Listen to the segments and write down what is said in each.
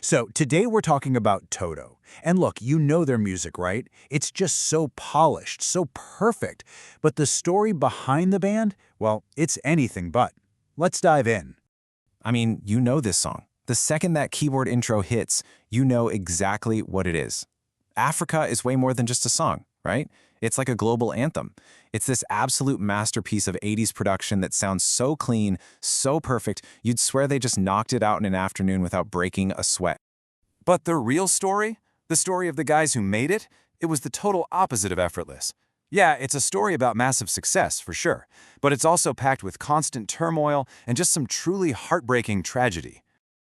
So today we're talking about Toto. And look, you know their music, right? It's just so polished, so perfect. But the story behind the band, well, it's anything but. Let's dive in. I mean, you know this song. The second that keyboard intro hits, you know exactly what it is. Africa is way more than just a song, right? It's like a global anthem. It's this absolute masterpiece of 80s production that sounds so clean, so perfect, you'd swear they just knocked it out in an afternoon without breaking a sweat. But the real story? The story of the guys who made it? It was the total opposite of effortless. Yeah, it's a story about massive success, for sure, but it's also packed with constant turmoil and just some truly heartbreaking tragedy.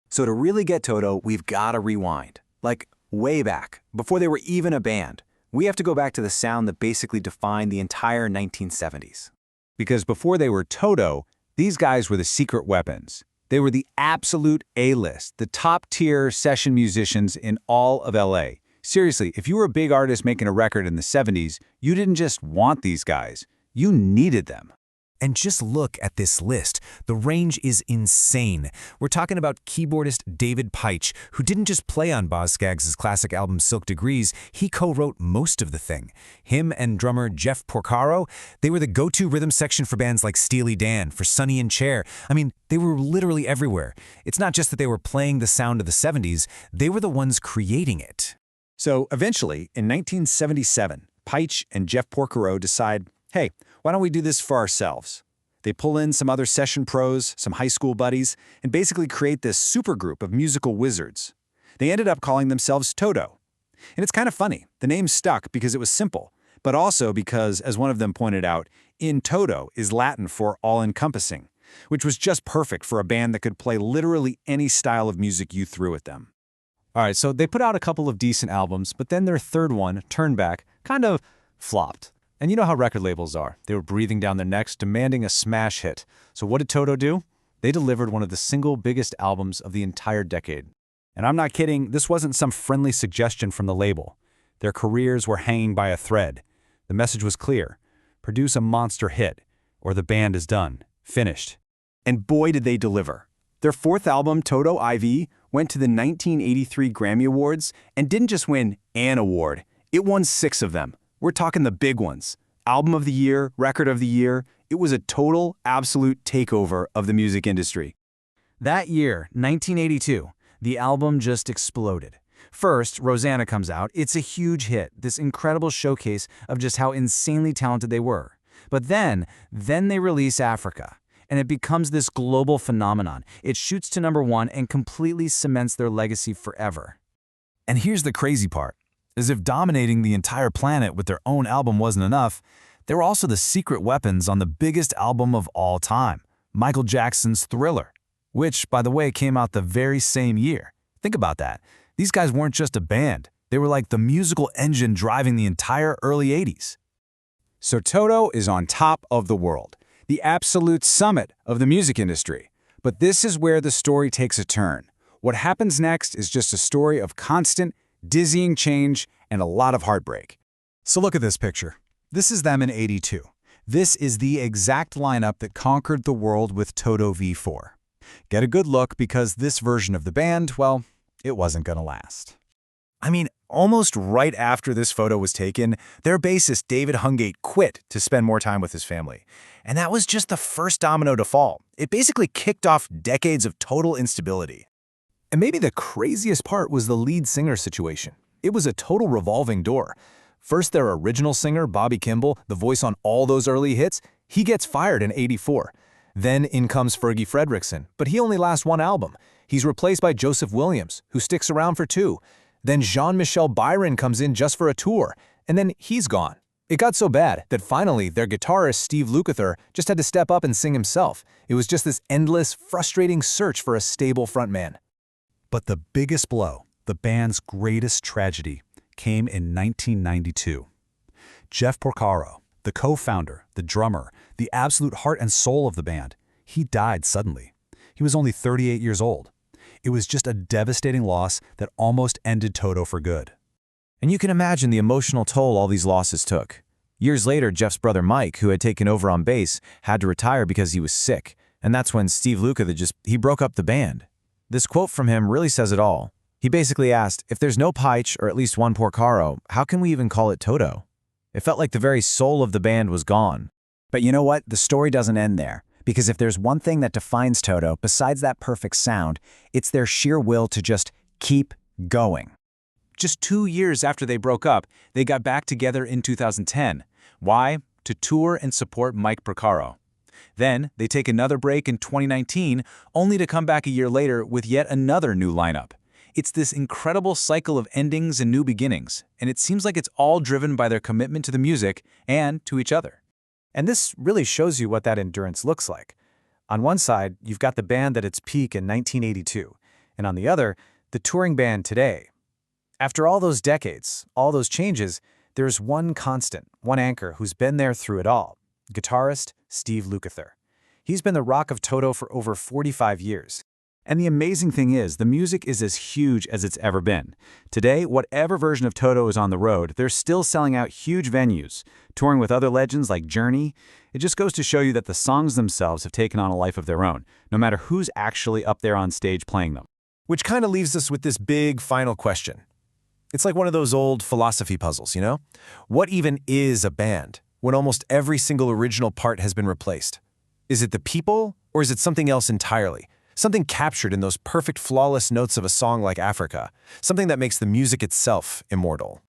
So to really get Toto, we've got to rewind. Like, way back, before they were even a band. We have to go back to the sound that basically defined the entire 1970s. Because before they were Toto, these guys were the secret weapons. They were the absolute A-list, the top-tier session musicians in all of LA. Seriously, if you were a big artist making a record in the 70s, you didn't just want these guys, you needed them. And just look at this list. The range is insane. We're talking about keyboardist David Paich, who didn't just play on Boz Scaggs' classic album Silk Degrees, he co-wrote most of the thing. Him and drummer Jeff Porcaro, they were the go-to rhythm section for bands like Steely Dan, for Sonny and Cher. I mean, they were literally everywhere. It's not just that they were playing the sound of the 70s, they were the ones creating it. So eventually, in 1977, Paich and Jeff Porcaro decide, hey, why don't we do this for ourselves? They pull in some other session pros, some high school buddies, and basically create this supergroup of musical wizards. They ended up calling themselves Toto. And it's kind of funny. The name stuck because it was simple, but also because, as one of them pointed out, in toto is Latin for all-encompassing, which was just perfect for a band that could play literally any style of music you threw at them. All right, so they put out a couple of decent albums, but then their third one, Turn Back, kind of flopped. And you know how record labels are. They were breathing down their necks, demanding a smash hit. So what did Toto do? They delivered one of the single biggest albums of the entire decade. And I'm not kidding, this wasn't some friendly suggestion from the label. Their careers were hanging by a thread. The message was clear. Produce a monster hit, or the band is done. Finished. And boy did they deliver. Their fourth album, Toto IV, went to the 1983 Grammy Awards and didn't just win an award. It won 6 of them. We're talking the big ones. Album of the Year, Record of the Year. It was a total, absolute takeover of the music industry. That year, 1982, the album just exploded. First, Rosanna comes out. It's a huge hit, this incredible showcase of just how insanely talented they were. But then they release Africa, and it becomes this global phenomenon. It shoots to #1 and completely cements their legacy forever. And here's the crazy part. As if dominating the entire planet with their own album wasn't enough, they were also the secret weapons on the biggest album of all time, Michael Jackson's Thriller, which, by the way, came out the very same year. Think about that. These guys weren't just a band. They were like the musical engine driving the entire early 80s. So Toto is on top of the world, the absolute summit of the music industry. But this is where the story takes a turn. What happens next is just a story of constant, dizzying change, and a lot of heartbreak. So look at this picture. This is them in '82. This is the exact lineup that conquered the world with Toto V4. Get a good look because this version of the band, well, it wasn't gonna last. I mean, almost right after this photo was taken, their bassist David Hungate quit to spend more time with his family. And that was just the first domino to fall. It basically kicked off decades of total instability. And maybe the craziest part was the lead singer situation. It was a total revolving door. First, their original singer, Bobby Kimball, the voice on all those early hits, he gets fired in '84. Then in comes Fergie Fredrickson, but he only lasts 1 album. He's replaced by Joseph Williams, who sticks around for 2. Then Jean-Michel Byron comes in just for a tour, and then he's gone. It got so bad that finally their guitarist Steve Lukather just had to step up and sing himself. It was just this endless, frustrating search for a stable frontman. But the biggest blow, the band's greatest tragedy, came in 1992. Jeff Porcaro, the co-founder, the drummer, the absolute heart and soul of the band, he died suddenly. He was only 38 years old. It was just a devastating loss that almost ended Toto for good. And you can imagine the emotional toll all these losses took. Years later, Jeff's brother Mike, who had taken over on bass, had to retire because he was sick. And that's when Steve Lukather he broke up the band. This quote from him really says it all. He basically asked, if there's no Paich or at least one Porcaro, how can we even call it Toto? It felt like the very soul of the band was gone. But you know what? The story doesn't end there. Because if there's one thing that defines Toto, besides that perfect sound, it's their sheer will to just keep going. Just 2 years after they broke up, they got back together in 2010. Why? To tour and support Mike Porcaro. Then, they take another break in 2019, only to come back a year later with yet another new lineup. It's this incredible cycle of endings and new beginnings, and it seems like it's all driven by their commitment to the music and to each other. And this really shows you what that endurance looks like. On one side, you've got the band at its peak in 1982, and on the other, the touring band today. After all those decades, all those changes, there's one constant, one anchor who's been there through it all: guitarist Steve Lukather. He's been the rock of Toto for over 45 years. And the amazing thing is, the music is as huge as it's ever been. Today, whatever version of Toto is on the road, they're still selling out huge venues, touring with other legends like Journey. It just goes to show you that the songs themselves have taken on a life of their own, no matter who's actually up there on stage playing them. Which kind of leaves us with this big final question. It's like one of those old philosophy puzzles, you know? What even is a band when almost every single original part has been replaced? Is it the people, or is it something else entirely? Something captured in those perfect, flawless notes of a song like Africa. Something that makes the music itself immortal.